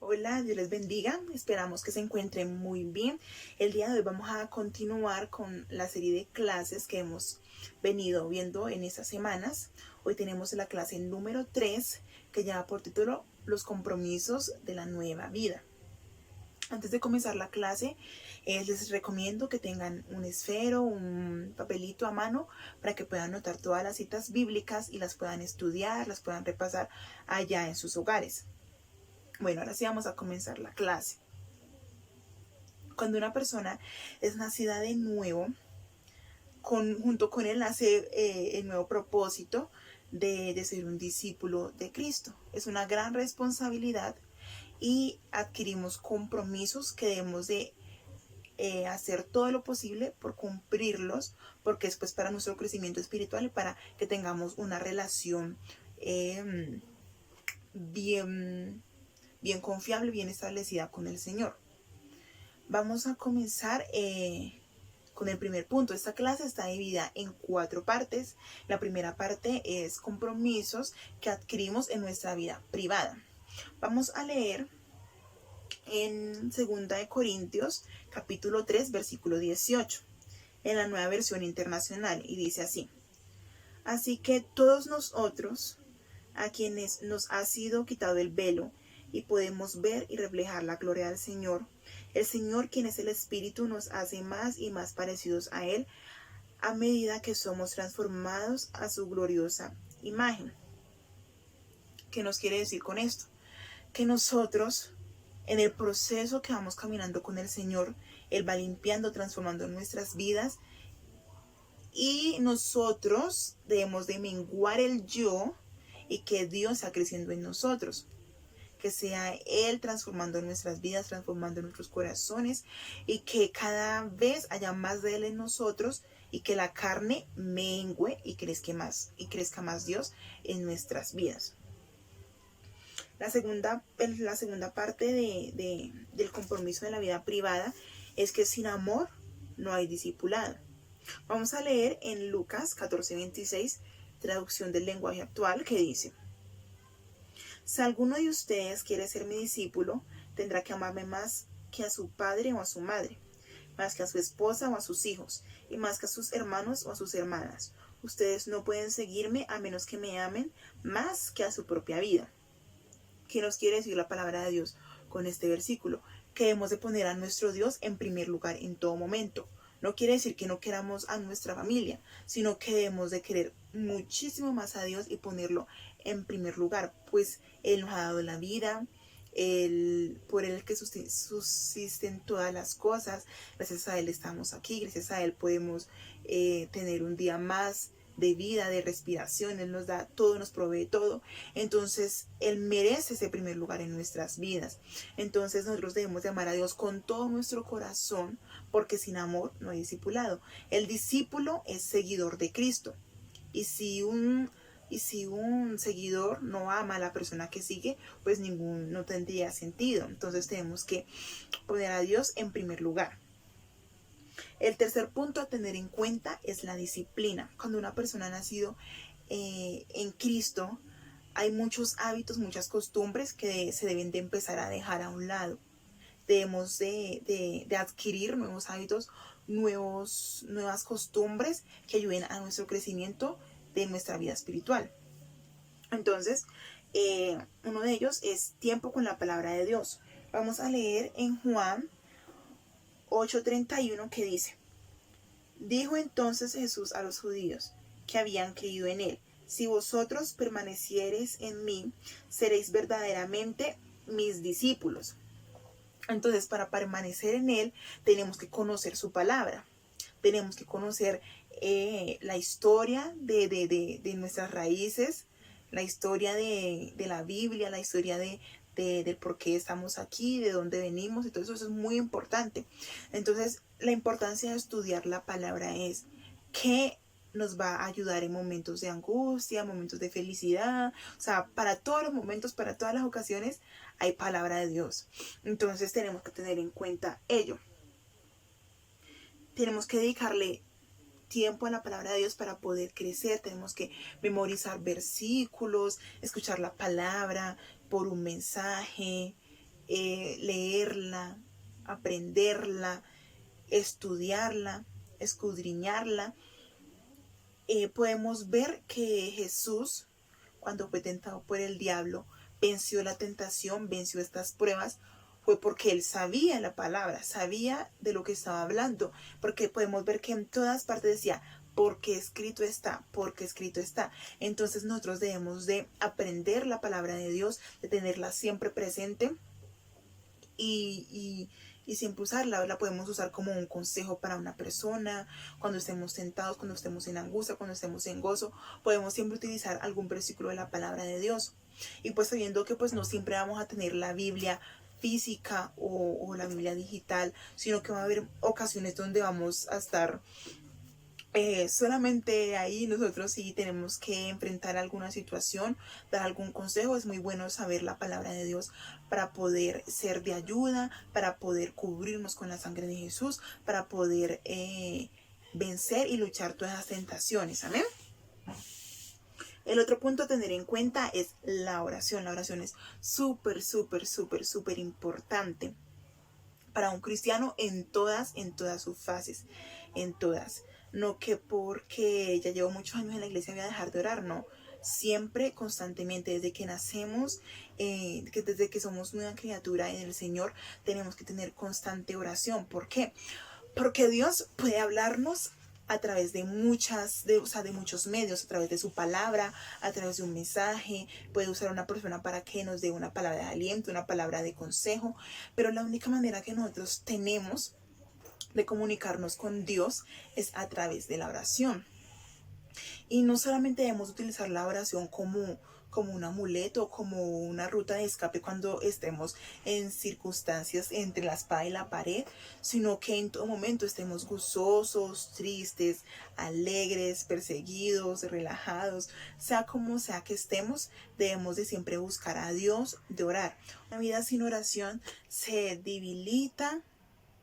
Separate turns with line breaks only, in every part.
Hola, Dios les bendiga. Esperamos que se encuentren muy bien. El día de hoy vamos a continuar con la serie de clases que hemos venido viendo en estas semanas. Hoy tenemos la clase número 3 que lleva por título Los compromisos de la nueva vida. Antes de comenzar la clase, les recomiendo que tengan un esfero, un papelito a mano para que puedan anotar todas las citas bíblicas y las puedan estudiar, las puedan repasar allá en sus hogares. Bueno, ahora sí vamos a comenzar la clase. Cuando una persona es nacida de nuevo, junto con él nace el nuevo propósito de ser un discípulo de Cristo. Es una gran responsabilidad y adquirimos compromisos que debemos de hacer todo lo posible por cumplirlos, porque es pues para nuestro crecimiento espiritual y para que tengamos una relación bien confiable, bien establecida con el Señor. Vamos a comenzar con el primer punto. Esta clase está dividida en 4 partes. La primera parte es compromisos que adquirimos en nuestra vida privada. Vamos a leer en 2 Corintios capítulo 3 versículo 18 en la Nueva Versión Internacional, y dice así: así que todos nosotros, a quienes nos ha sido quitado el velo y podemos ver y reflejar la gloria del Señor, el Señor, quien es el Espíritu, nos hace más y más parecidos a Él a medida que somos transformados a su gloriosa imagen. ¿Qué nos quiere decir con esto? Que nosotros, en el proceso que vamos caminando con el Señor, Él va limpiando, transformando nuestras vidas, y nosotros debemos de menguar el yo y que Dios sea creciendo en nosotros. Que sea Él transformando nuestras vidas, transformando nuestros corazones, y que cada vez haya más de Él en nosotros y que la carne mengue y crezca más Dios en nuestras vidas. La segunda parte del compromiso de la vida privada es que sin amor no hay discipulado. Vamos a leer en Lucas 14:26, traducción del lenguaje actual, que dice: si alguno de ustedes quiere ser mi discípulo, tendrá que amarme más que a su padre o a su madre, más que a su esposa o a sus hijos, y más que a sus hermanos o a sus hermanas. Ustedes no pueden seguirme a menos que me amen más que a su propia vida. ¿Qué nos quiere decir la palabra de Dios con este versículo? Que debemos de poner a nuestro Dios en primer lugar en todo momento. No quiere decir que no queramos a nuestra familia, sino que debemos de querer muchísimo más a Dios y ponerlo en primer lugar, pues Él nos ha dado la vida, por Él que subsisten todas las cosas. Gracias a Él estamos aquí, gracias a Él podemos tener un día más de vida, de respiración. Él nos da todo, nos provee todo. Entonces Él merece ese primer lugar en nuestras vidas. Entonces nosotros debemos de amar a Dios con todo nuestro corazón, porque sin amor no hay discipulado. El discípulo es seguidor de Cristo, y si un seguidor no ama a la persona que sigue, pues no tendría sentido. Entonces tenemos que poner a Dios en primer lugar. El tercer punto a tener en cuenta es la disciplina. Cuando una persona ha nacido en Cristo, hay muchos hábitos, muchas costumbres que se deben de empezar a dejar a un lado. Debemos de adquirir nuevos hábitos, nuevas costumbres que ayuden a nuestro crecimiento de nuestra vida espiritual. Entonces, uno de ellos es tiempo con la palabra de Dios. Vamos a leer en Juan 8:31, que dice: dijo entonces Jesús a los judíos que habían creído en él: si vosotros permaneciereis en mí, seréis verdaderamente mis discípulos. Entonces, para permanecer en Él, tenemos que conocer su palabra. Tenemos que conocer la historia de nuestras raíces, la historia de la Biblia, la historia del por qué estamos aquí, de dónde venimos, y todo eso es muy importante. Entonces, la importancia de estudiar la palabra es que nos va a ayudar en momentos de angustia, momentos de felicidad. O sea, para todos los momentos, para todas las ocasiones, hay palabra de Dios. Entonces tenemos que tener en cuenta ello. Tenemos que dedicarle tiempo a la palabra de Dios para poder crecer. Tenemos que memorizar versículos, escuchar la palabra por un mensaje, leerla, aprenderla, estudiarla, escudriñarla, podemos ver que Jesús, cuando fue tentado por el diablo, venció la tentación, venció estas pruebas, fue porque él sabía la palabra, sabía de lo que estaba hablando, porque podemos ver que en todas partes decía, porque escrito está, porque escrito está. Entonces nosotros debemos de aprender la palabra de Dios, de tenerla siempre presente y siempre usarla. La podemos usar como un consejo para una persona, cuando estemos tentados, cuando estemos en angustia, cuando estemos en gozo, podemos siempre utilizar algún versículo de la palabra de Dios. Y pues sabiendo que pues no siempre vamos a tener la Biblia física o la Biblia digital, sino que va a haber ocasiones donde vamos a estar solamente ahí. Nosotros sí tenemos que enfrentar alguna situación, dar algún consejo. Es muy bueno saber la palabra de Dios para poder ser de ayuda, para poder cubrirnos con la sangre de Jesús, para poder vencer y luchar todas las tentaciones. Amén. El otro punto a tener en cuenta es la oración. La oración es súper, súper, súper, súper importante para un cristiano en todas sus fases, en todas. No que porque ya llevo muchos años en la iglesia voy a dejar de orar, no. Siempre, constantemente, desde que nacemos, desde que somos una criatura en el Señor, tenemos que tener constante oración. ¿Por qué? Porque Dios puede hablarnos a través de muchos medios, a través de su palabra, a través de un mensaje. Puede usar a una persona para que nos dé una palabra de aliento, una palabra de consejo, pero la única manera que nosotros tenemos de comunicarnos con Dios es a través de la oración. Y no solamente debemos utilizar la oración como un amuleto, como una ruta de escape cuando estemos en circunstancias entre la espada y la pared, sino que en todo momento estemos gozosos, tristes, alegres, perseguidos, relajados, sea como sea que estemos, debemos de siempre buscar a Dios, de orar. Una vida sin oración se debilita,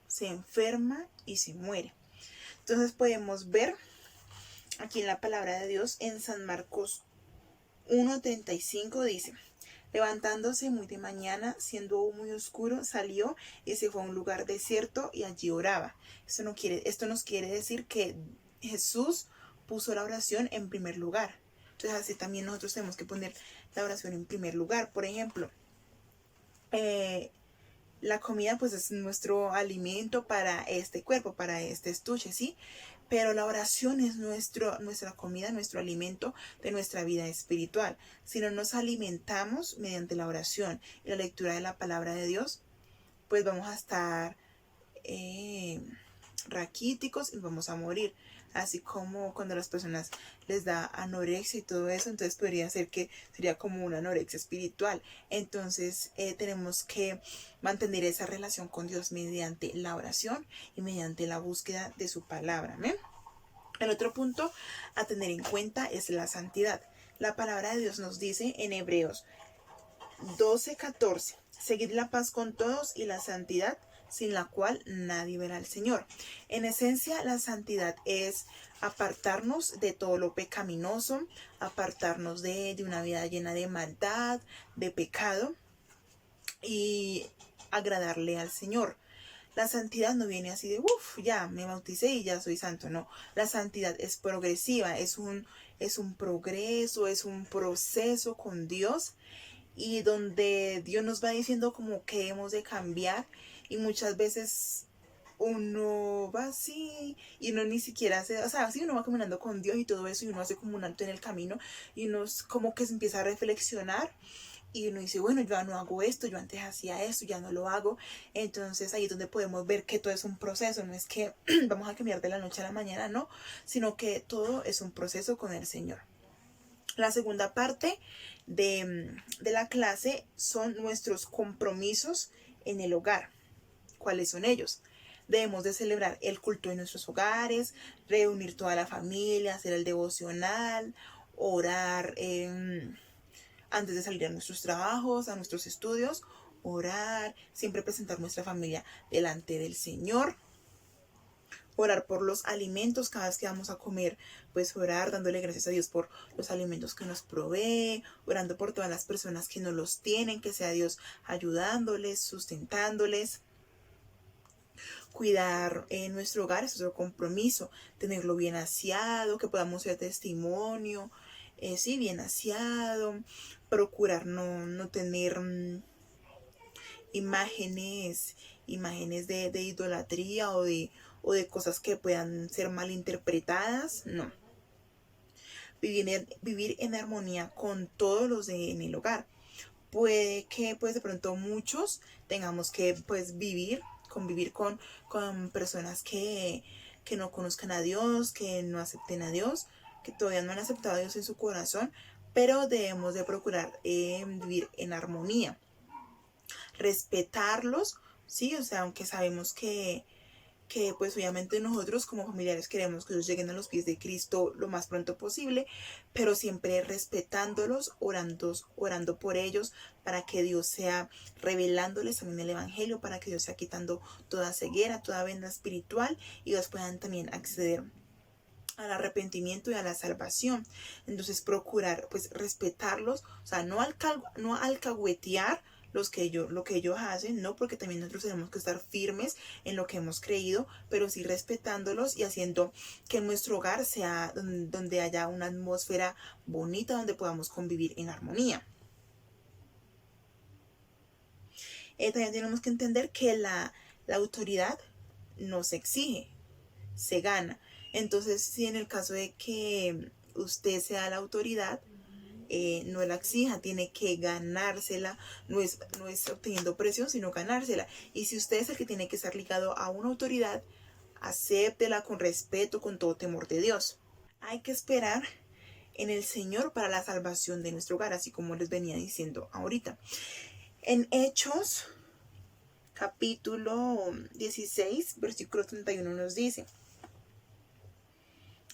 se enferma y se muere. Entonces podemos ver aquí en la palabra de Dios en San Marcos 1:35 dice: levantándose muy de mañana, siendo aún muy oscuro, salió y se fue a un lugar desierto y allí oraba. Esto nos quiere decir que Jesús puso la oración en primer lugar. Entonces así también nosotros tenemos que poner la oración en primer lugar. Por ejemplo, la comida pues es nuestro alimento para este cuerpo, para este estuche, ¿sí? Pero la oración es nuestra comida, nuestro alimento de nuestra vida espiritual. Si no nos alimentamos mediante la oración y la lectura de la palabra de Dios, pues vamos a estar raquíticos y vamos a morir. Así como cuando a las personas les da anorexia y todo eso, entonces podría ser que sería como una anorexia espiritual. Entonces tenemos que mantener esa relación con Dios mediante la oración y mediante la búsqueda de su palabra. ¿Amén? El otro punto a tener en cuenta es la santidad. La palabra de Dios nos dice en Hebreos 12:14: seguid la paz con todos y la santidad, sin la cual nadie verá al Señor. En esencia, la santidad es apartarnos de todo lo pecaminoso, apartarnos de una vida llena de maldad, de pecado, y agradarle al Señor. La santidad no viene así de, ya me bauticé y ya soy santo. No, la santidad es progresiva, es un progreso, es un proceso con Dios, y donde Dios nos va diciendo como que hemos de cambiar, y muchas veces uno va así y uno ni siquiera hace, o sea, así uno va caminando con Dios y todo eso, y uno hace como un alto en el camino y uno como que se empieza a reflexionar y uno dice, bueno, yo ya no hago esto, yo antes hacía esto, ya no lo hago. Entonces ahí es donde podemos ver que todo es un proceso, no es que vamos a cambiar de la noche a la mañana, no, sino que todo es un proceso con el Señor. La segunda parte de la clase son nuestros compromisos en el hogar. ¿Cuáles son ellos? Debemos de celebrar el culto en nuestros hogares, reunir toda la familia, hacer el devocional, orar antes de salir a nuestros trabajos, a nuestros estudios, orar, siempre presentar nuestra familia delante del Señor. Orar por los alimentos cada vez que vamos a comer, pues orar dándole gracias a Dios por los alimentos que nos provee, orando por todas las personas que no los tienen, que sea Dios ayudándoles, sustentándoles. Cuidar nuestro hogar es otro compromiso, tenerlo bien aseado, que podamos ser testimonio, sí, bien aseado, procurar no tener imágenes de idolatría o de cosas que puedan ser malinterpretadas, no. Vivir en armonía con todos los en el hogar. Puede que pues de pronto muchos tengamos que pues convivir con personas que no conozcan a Dios, que no acepten a Dios, que todavía no han aceptado a Dios en su corazón, pero debemos de procurar vivir en armonía, respetarlos, sí, o sea, aunque sabemos que pues obviamente nosotros como familiares queremos que ellos lleguen a los pies de Cristo lo más pronto posible, pero siempre respetándolos, orando por ellos, para que Dios sea revelándoles también el Evangelio, para que Dios sea quitando toda ceguera, toda venda espiritual, y ellos puedan también acceder al arrepentimiento y a la salvación. Entonces procurar pues respetarlos, o sea, no alcahuetear lo que ellos hacen, no, porque también nosotros tenemos que estar firmes en lo que hemos creído, pero sí respetándolos y haciendo que nuestro hogar sea donde haya una atmósfera bonita, donde podamos convivir en armonía. También tenemos que entender que la autoridad no se exige, se gana. Entonces, si en el caso de que usted sea la autoridad, no la exija, tiene que ganársela, no es obteniendo presión, sino ganársela. Y si usted es el que tiene que estar ligado a una autoridad, acéptela con respeto, con todo temor de Dios. Hay que esperar en el Señor para la salvación de nuestro hogar, así como les venía diciendo ahorita. En Hechos, capítulo 16, versículo 31 nos dice: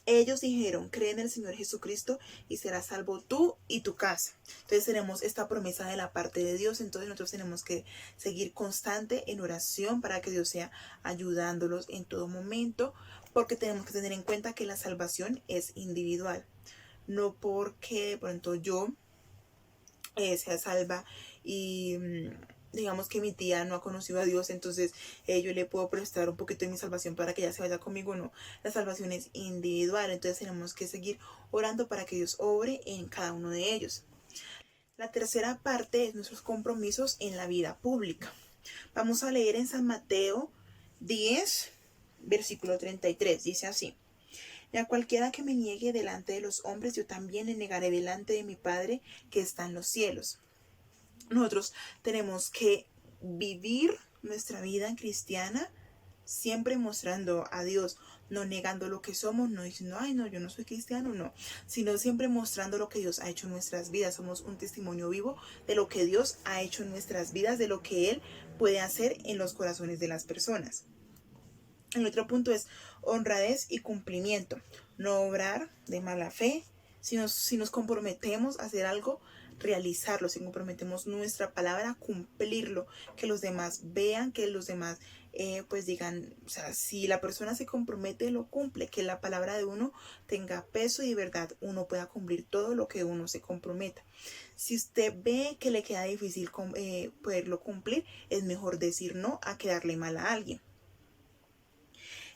ellos dijeron, cree en el Señor Jesucristo y serás salvo tú y tu casa. Entonces tenemos esta promesa de la parte de Dios. Entonces nosotros tenemos que seguir constante en oración para que Dios sea ayudándolos en todo momento, porque tenemos que tener en cuenta que la salvación es individual. No porque de pronto yo sea salva y digamos que mi tía no ha conocido a Dios, entonces yo le puedo prestar un poquito de mi salvación para que ella se vaya conmigo. No, la salvación es individual, entonces tenemos que seguir orando para que Dios obre en cada uno de ellos. La tercera parte es nuestros compromisos en la vida pública. Vamos a leer en San Mateo 10, versículo 33, dice así: y a cualquiera que me niegue delante de los hombres, yo también le negaré delante de mi Padre que está en los cielos. Nosotros tenemos que vivir nuestra vida cristiana siempre mostrando a Dios, no negando lo que somos, no diciendo, ay no, yo no soy cristiano, no, sino siempre mostrando lo que Dios ha hecho en nuestras vidas. Somos un testimonio vivo de lo que Dios ha hecho en nuestras vidas, de lo que Él puede hacer en los corazones de las personas. El otro punto es honradez y cumplimiento. No obrar de mala fe. Si nos comprometemos a hacer algo, realizarlo. Si comprometemos nuestra palabra, cumplirlo. Que los demás vean, que los demás pues digan, o sea, si la persona se compromete, lo cumple. Que la palabra de uno tenga peso y de verdad uno pueda cumplir todo lo que uno se comprometa. Si usted ve que le queda difícil poderlo cumplir, es mejor decir no a quedarle mal a alguien.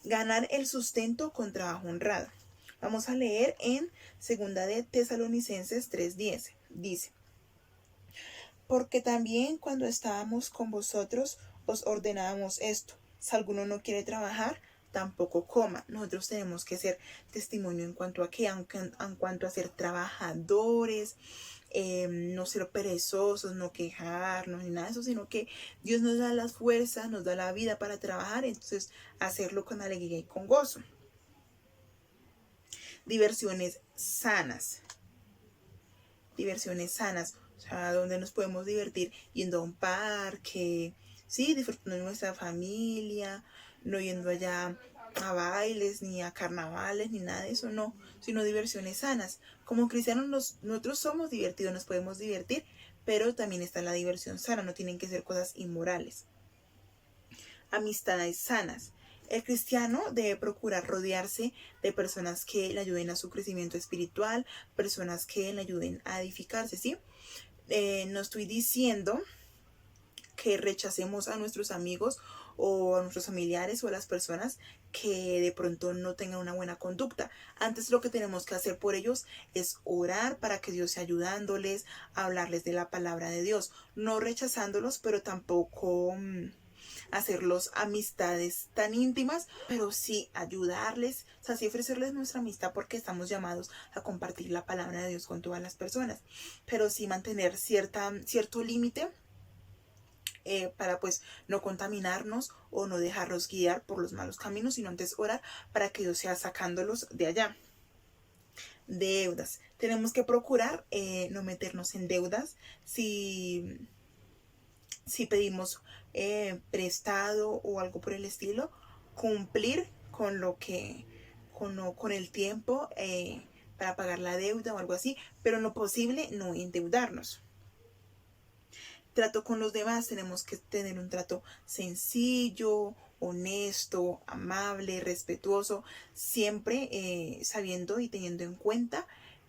Ganar el sustento con trabajo honrado. Vamos a leer en 2 de Tesalonicenses 3:10. Dice: porque también cuando estábamos con vosotros os ordenábamos esto: si alguno no quiere trabajar, tampoco coma. Nosotros tenemos que ser testimonio en cuanto a qué, en cuanto a ser trabajadores, no ser perezosos, no quejarnos ni nada de eso, sino que Dios nos da las fuerzas, nos da la vida para trabajar, entonces hacerlo con alegría y con gozo. Diversiones sanas. O sea, donde nos podemos divertir yendo a un parque, sí, disfrutando de nuestra familia, no yendo allá a bailes, ni a carnavales, ni nada de eso, no, sino diversiones sanas. Como cristianos nosotros somos divertidos, nos podemos divertir, pero también está la diversión sana, no tienen que ser cosas inmorales. Amistades sanas. El cristiano debe procurar rodearse de personas que le ayuden a su crecimiento espiritual, personas que le ayuden a edificarse, ¿sí? No estoy diciendo que rechacemos a nuestros amigos o a nuestros familiares o a las personas que de pronto no tengan una buena conducta. Antes lo que tenemos que hacer por ellos es orar para que Dios sea ayudándoles, hablarles de la palabra de Dios, no rechazándolos, pero tampoco hacerlos amistades tan íntimas, pero sí ayudarles, o sea, sí ofrecerles nuestra amistad porque estamos llamados a compartir la palabra de Dios con todas las personas, pero sí mantener cierto límite para pues no contaminarnos o no dejarlos guiar por los malos caminos, sino antes orar para que Dios sea sacándolos de allá. Deudas. Tenemos que procurar no meternos en deudas. Si pedimos prestado o algo por el estilo, cumplir con lo que, con el tiempo para pagar la deuda o algo así, pero en lo posible no endeudarnos. Trato con los demás, tenemos que tener un trato sencillo, honesto, amable, respetuoso, siempre sabiendo y teniendo en cuenta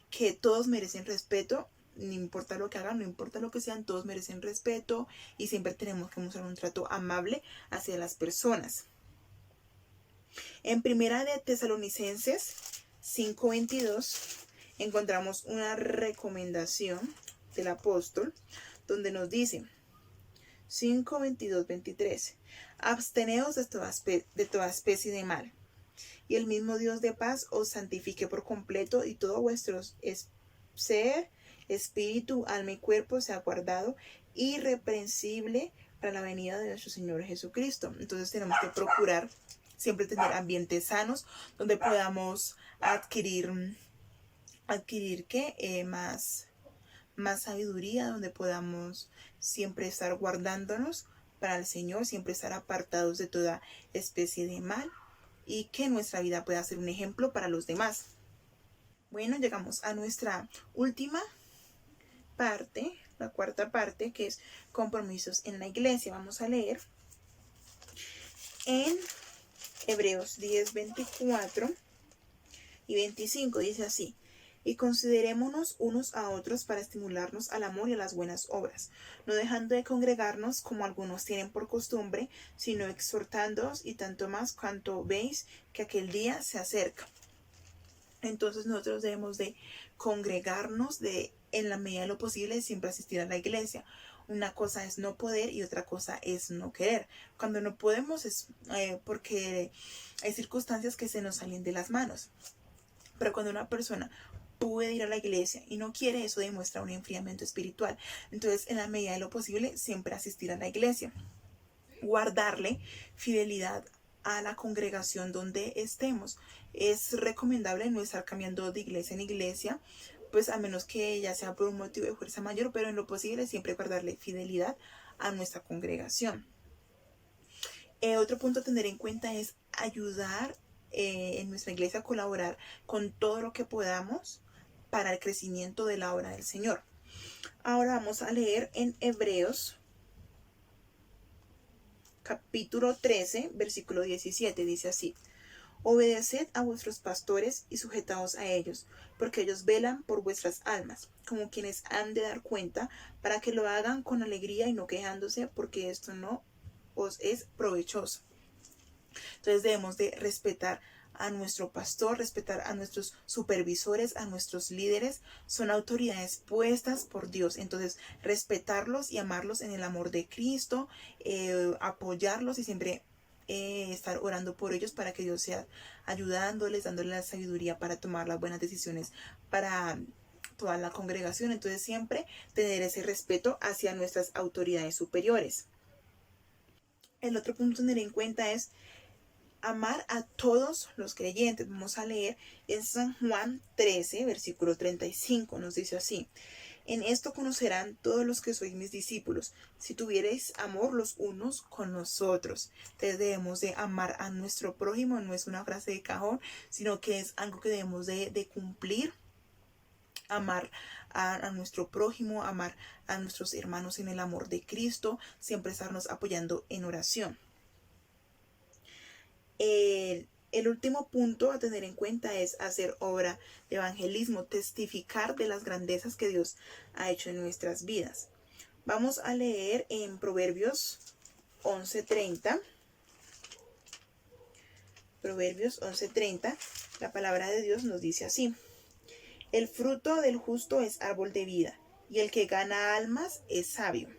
que todos merecen respeto, no importa lo que hagan, no importa lo que sean, todos merecen respeto y siempre tenemos que mostrar un trato amable hacia las personas. En Primera de Tesalonicenses 5:22 encontramos una recomendación del apóstol donde nos dice 5:22-23 absteneos de toda especie de mal, y el mismo Dios de paz os santifique por completo, y todo vuestro ser, espíritu, alma y cuerpo sea guardado irreprensible para la venida de nuestro Señor Jesucristo. Entonces tenemos que procurar siempre tener ambientes sanos donde podamos adquirir más sabiduría, donde podamos siempre estar guardándonos para el Señor, siempre estar apartados de toda especie de mal y que nuestra vida pueda ser un ejemplo para los demás. Bueno, llegamos a nuestra última parte, la cuarta parte, que es compromisos en la iglesia. Vamos a leer en Hebreos 10:24 y 25, dice así: y considerémonos unos a otros para estimularnos al amor y a las buenas obras, no dejando de congregarnos como algunos tienen por costumbre, sino exhortándoos, y tanto más cuanto veis que aquel día se acerca. Entonces nosotros debemos de congregarnos, en la medida de lo posible, siempre asistir a la iglesia. Una cosa es no poder y otra cosa es no querer. Cuando no podemos es porque hay circunstancias que se nos salen de las manos. Pero cuando una persona puede ir a la iglesia y no quiere, eso demuestra un enfriamiento espiritual. Entonces, en la medida de lo posible, siempre asistir a la iglesia. Guardarle fidelidad a la congregación donde estemos. Es recomendable no estar cambiando de iglesia en iglesia, pues a menos que ya sea por un motivo de fuerza mayor, pero en lo posible siempre guardarle fidelidad a nuestra congregación. Otro punto a tener en cuenta es ayudar en nuestra iglesia a colaborar con todo lo que podamos para el crecimiento de la obra del Señor. Ahora vamos a leer en Hebreos capítulo 13, versículo 17, dice así: obedeced a vuestros pastores y sujetaos a ellos, porque ellos velan por vuestras almas, como quienes han de dar cuenta, para que lo hagan con alegría y no quejándose, porque esto no os es provechoso. Entonces debemos de respetar a nuestro pastor, respetar a nuestros supervisores, a nuestros líderes. Son autoridades puestas por Dios. Entonces respetarlos y amarlos en el amor de Cristo, apoyarlos y siempre estar orando por ellos para que Dios sea ayudándoles, dándoles la sabiduría para tomar las buenas decisiones para toda la congregación. Entonces siempre tener ese respeto hacia nuestras autoridades superiores. El otro punto a tener en cuenta es amar a todos los creyentes. Vamos a leer en San Juan 13, versículo 35. Nos dice así: en esto conocerán todos los que sois mis discípulos, si tuviereis amor los unos con los otros. Entonces debemos de amar a nuestro prójimo. No es una frase de cajón, sino que es algo que debemos de cumplir. Amar a nuestro prójimo, amar a nuestros hermanos en el amor de Cristo, siempre estarnos apoyando en oración. El último punto a tener en cuenta es hacer obra de evangelismo, testificar de las grandezas que Dios ha hecho en nuestras vidas. Vamos a leer en Proverbios 11:30. Proverbios 11:30, la palabra de Dios nos dice así: el fruto del justo es árbol de vida, y el que gana almas es sabio.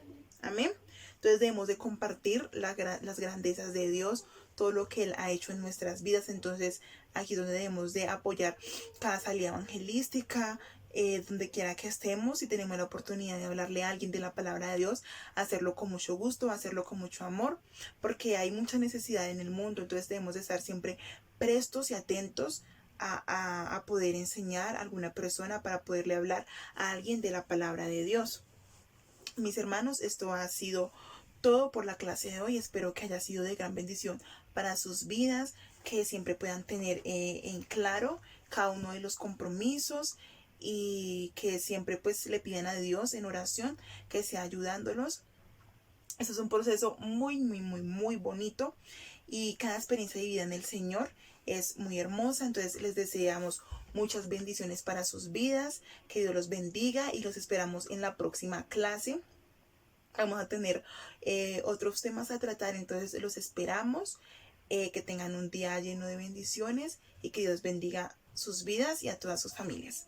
Amén. Entonces debemos de compartir las grandezas de Dios, todo lo que Él ha hecho en nuestras vidas. Entonces aquí es donde debemos de apoyar cada salida evangelística, donde quiera que estemos, si tenemos la oportunidad de hablarle a alguien de la palabra de Dios, hacerlo con mucho gusto, hacerlo con mucho amor, porque hay mucha necesidad en el mundo. Entonces debemos de estar siempre prestos y atentos a poder enseñar a alguna persona, para poderle hablar a alguien de la palabra de Dios. Mis hermanos, esto ha sido todo por la clase de hoy. Espero que haya sido de gran bendición para sus vidas, que siempre puedan tener en claro cada uno de los compromisos, y que siempre pues le pidan a Dios en oración que sea ayudándolos. Esto es un proceso muy bonito, y cada experiencia de vida en el Señor es muy hermosa. Entonces les deseamos muchas bendiciones para sus vidas, que Dios los bendiga, y los esperamos en la próxima clase. Vamos a tener otros temas a tratar, entonces los esperamos. Que tengan un día lleno de bendiciones, y que Dios bendiga sus vidas y a todas sus familias.